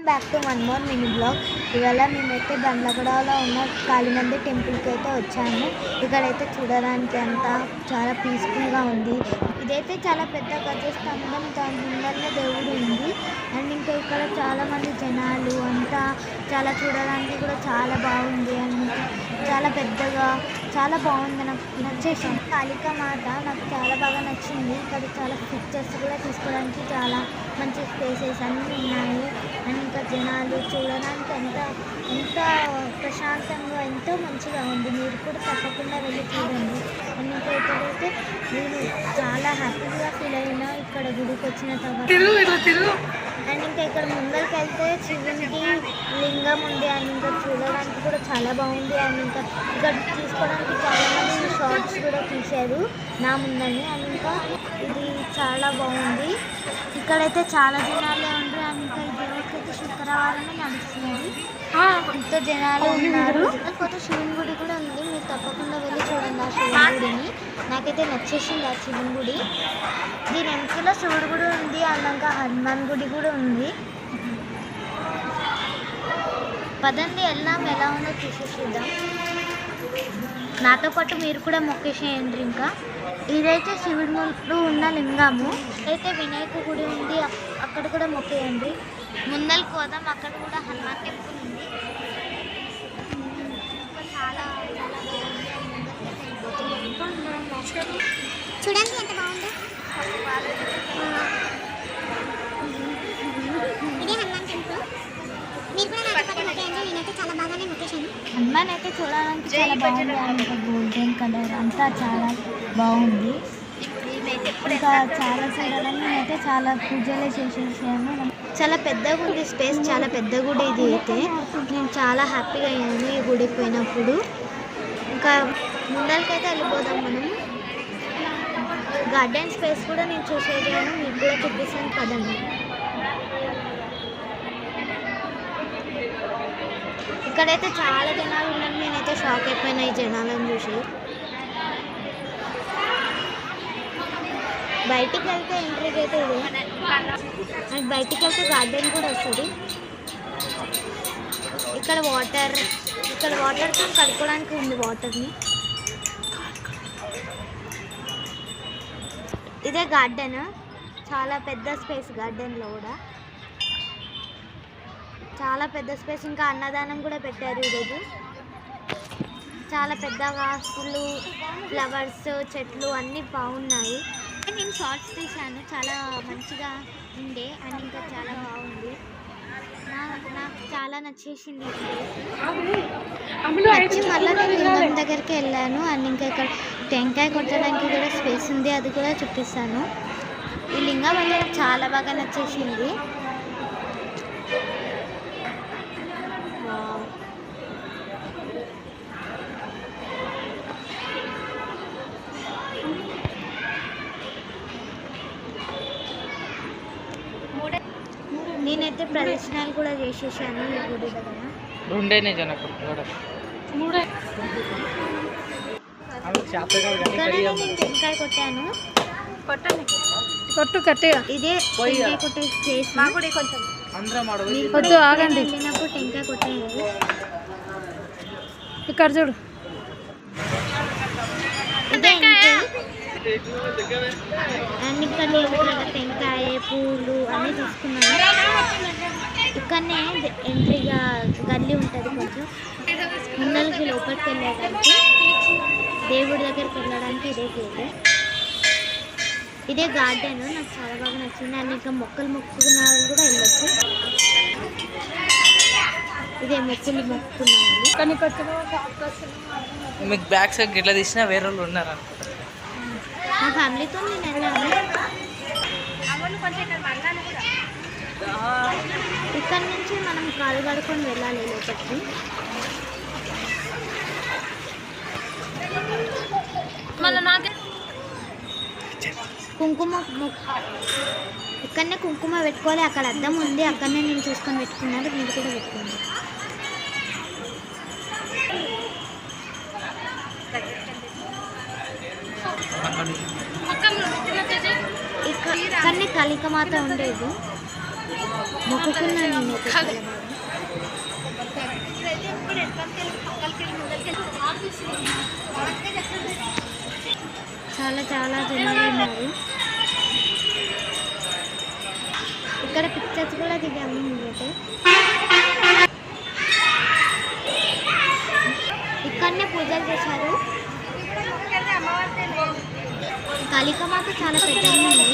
Back to one more mini blog. ఇవాళ మేమైతే బండ్లగూడలో ఉన్న కాళీనంది టెంపుల్కి అయితే వచ్చాము. ఇక్కడైతే చూడడానికి అంతా చాలా పీస్ఫుల్గా ఉంది. ఇదైతే చాలా పెద్ద గజస్తంభం, దాని ముందరనే దేవుడు ఉంది. అండ్ ఇంకా ఇక్కడ చాలామంది జనాలు అంతా చాలా చూడడానికి కూడా చాలా బాగుంది. అండ్ చాలా పెద్దగా చాలా బాగుంది. నాకు నచ్చేసింది. కాళికా మాత నాకు చాలా బాగా నచ్చింది. ఇక్కడ చాలా పిక్చర్స్ కూడా తీసుకోవడానికి చాలా మంచి స్పేసెస్ అన్నీ ఉన్నాయి. అండ్ ఇంకా జనాలు చూడడానికి ఎంత ప్రశాంతంగా ఎంతో మంచిగా ఉంది. మీరు కూడా తప్పకుండా వెళ్ళి చూడండి. అండ్ ఇంకా ఇక్కడైతే నేను చాలా హ్యాపీగా ఫీల్ అయినా ఇక్కడ గుడికి వచ్చిన తర్వాత. అండ్ ఇంకా ఇక్కడ ముందరికి వెళ్తే శివునికి లింగం ఉంది. అండ్ ఇంకా చూడడానికి కూడా చాలా బాగుంది. అండ్ ఇంకా ఇక్కడ తీసుకోవడానికి చాలామంది షార్ట్స్ కూడా తీశారు నా ముందని. అండ్ ఇంకా ఇది చాలా బాగుంది. ఇక్కడైతే చాలా జనాలే ఉంటారు. అండ్ ఇంకా ఈ దేవుడికైతే శుక్రవారమే నడుస్తుంది. ఎంతో జనాలు ఉన్నారు. కాకపోతే శివుని గుడి కూడా ఉంది. మీరు తప్పకుండా వెళ్ళి చూడండి ఆ శివుని గుడిని. నాకైతే నచ్చేసింది ఆ శివుని గుడి. దీని వెనకాల శివుడు గుడి ఉంది. అన్నాక హనుమాన్ గుడి కూడా ఉంది. పదండి వెళ్దాం, ఎలా ఉందో చూసేద్దాం. నాతో పాటు మీరు కూడా మొక్కేసేయండి. ఇంకా ఇదైతే శివుడి ముందు ఉన్న లింగము. అయితే వినాయక గుడి ఉంది, అక్కడ కూడా మొక్కేయండి. ముందరికి పోదాం, అక్కడ కూడా హనుమాన్ టెంపుల్ ఉంది. చాలా చూడండి ఎంత బాగుందో. ఇదే హనుమాన్ టెంపుల్. మీరు కూడా నాతో పాటు మొక్కేయండి. నేనైతే చాలా బాగానే మొక్కేశాను. హనుమాన్ అయితే చూడడానికి చాలా బాగుంది. ఇంకా గోల్డెన్ కలర్ అంతా చాలా బాగుంది. ఇంకా చాలా చూడాలని నేనైతే చాలా పూజలే చేసేసాను. చాలా పెద్దగా ఉంది స్పేస్, చాలా పెద్ద గుడి ఇది. అయితే నేను చాలా హ్యాపీగా అయ్యాను ఈ గుడికి పోయినప్పుడు. ఇంకా ముందరికైతే వెళ్ళిపోదాం మనం. గార్డెన్ స్పేస్ కూడా నేను చూసేదాను, మీకు కూడా చూపిస్తాను కదండి. ఇక్కడైతే చాలా జనాలు ఉన్నారు. నేనైతే షాక్ అయిపోయినా ఈ జనాలను చూసి. బయటికి వెళ్తే ఎంట్రీకి అయితే ఇది, అండ్ బయటికి వెళ్తే గార్డెన్ కూడా వస్తుంది. ఇక్కడ వాటర్తో కడుక్కోవడానికి ఉంది వాటర్ని. ఇదే గార్డెన్, చాలా పెద్ద స్పేస్. గార్డెన్లో కూడా చాలా పెద్ద స్పేస్. ఇంకా అన్నదానం కూడా పెట్టారు ఈరోజు. చాలా పెద్దగా పూలు, ఫ్లవర్స్, చెట్లు అన్నీ బాగున్నాయి. నేను షార్ట్స్ తీసాను, చాలా మంచిగా ఉండే. అండ్ ఇంకా చాలా బాగుంది. నాకు చాలా నచ్చేసింది ఈ ప్లేస్. నచ్చి మళ్ళీ నేను లింగం దగ్గరికి వెళ్ళాను. అండ్ ఇంకా ఇక్కడ టెంకాయ కొట్టడానికి కూడా స్పేస్ ఉంది, అది కూడా చూపిస్తాను. ఈ లింగం అయితే నాకు చాలా బాగా నచ్చేసింది. నేనైతే ప్రదర్శనలు కూడా చేసేసాను ఈ గుడి దగ్గర. నేను టెంకాయ కొట్టాను. ఇదే టెంకాయ కొట్టే స్పేస్. వెళ్ళినప్పుడు టెంకాయ కొట్టేది. ఇక్కడ చూడు, ఇదే అండ్ ఇక్కడ నేను టెంకాయ, పూలు అన్నీ తీసుకున్నాను. ఇక్కడనే ఎంట్రీగా గల్లీ ఉంటుంది. కొంచెం ముందరికి లోపలికి వెళ్ళడానికి, దేవుడి దగ్గరికి వెళ్ళడానికి ఇదే గేట్. ఇదే గార్డెన్. నాకు చాలా బాగా నచ్చింది. అండ్ ఇంకా మొక్కలు మొక్కుకున్న వాళ్ళు కూడా వెళ్ళొచ్చు. ఇదే మొక్కులు మొక్కుకున్న వాళ్ళు. మీకు బ్యాక్ సైడ్ గిట్లా తీసినా వేరే వాళ్ళు ఉన్నారు. నా ఫ్యామిలీతో నేను వెళ్ళాను. ఇక్కడ నుంచి మనం కాలు కడుక్కొని వెళ్ళాలి లోపలికి. కుంకుమ ఇక్కడనే కుంకుమ పెట్టుకోవాలి. అక్కడ అద్దం ఉంది, అక్కడనే నేను చూసుకొని పెట్టుకున్నాను. మీరు కూడా పెట్టుకోండి. ఇక్కడనే కాళికా మాత ఉండేది. మొక్కుకున్నాను నేనైతే చాలా చాలా జనాలు ఉన్నారు. ఇక్కడ పిక్చర్స్ కూడా దిగాము మేమైతే. ఇక్కడనే పూజలు చేశారు. కాళికామాత చాలా పెద్దగా ఉంది.